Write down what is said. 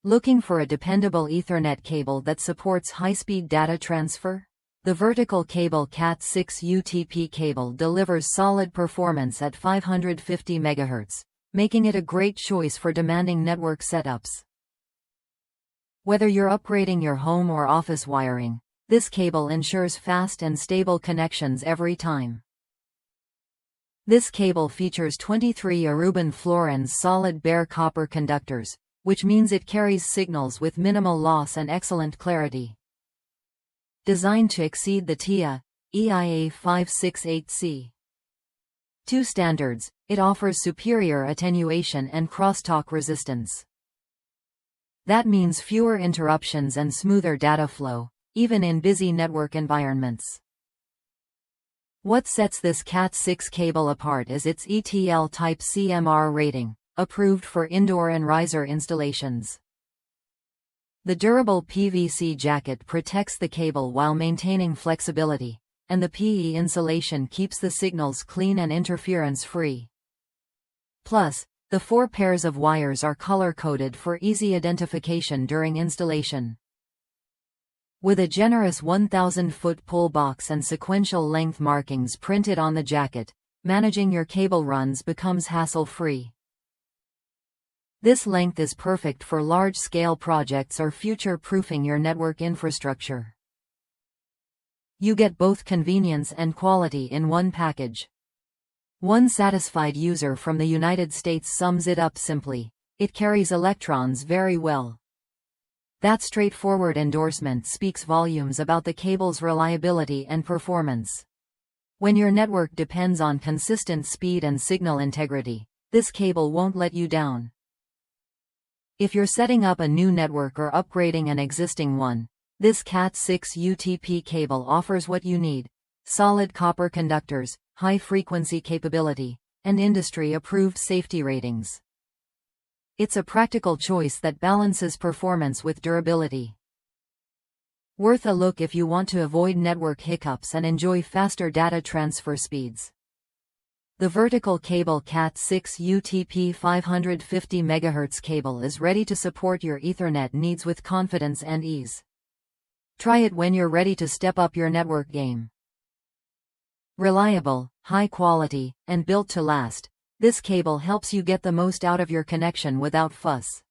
Looking for a dependable Ethernet cable that supports high-speed data transfer? The vertical cable Cat6 UTP cable delivers solid performance at 550 MHz, making it a great choice for demanding network setups. Whether you're upgrading your home or office wiring, this cable ensures fast and stable connections every time. This cable features 23 Aruban fluorines solid bare copper conductors, which means it carries signals with minimal loss and excellent clarity. Designed to exceed the TIA EIA 568C2 standards, it offers superior attenuation and crosstalk resistance. That means fewer interruptions and smoother data flow, even in busy network environments. What sets this Cat6 cable apart is its ETL Type CMR rating, approved for indoor and riser installations. The durable PVC jacket protects the cable while maintaining flexibility, and the PE insulation keeps the signals clean and interference-free. Plus, the 4 pairs of wires are color-coded for easy identification during installation. With a generous 1,000-foot pull box and sequential length markings printed on the jacket, managing your cable runs becomes hassle-free. This length is perfect for large-scale projects or future-proofing your network infrastructure. You get both convenience and quality in one package. One satisfied user from the United States sums it up simply: it carries electrons very well. That straightforward endorsement speaks volumes about the cable's reliability and performance. When your network depends on consistent speed and signal integrity, this cable won't let you down. If you're setting up a new network or upgrading an existing one, this Cat6 UTP cable offers what you need: solid copper conductors, high-frequency capability, and industry-approved safety ratings. It's a practical choice that balances performance with durability. Worth a look if you want to avoid network hiccups and enjoy faster data transfer speeds. The vertical cable Cat6 UTP 550 MHz cable is ready to support your Ethernet needs with confidence and ease. Try it when you're ready to step up your network game. Reliable, high quality, and built to last, this cable helps you get the most out of your connection without fuss.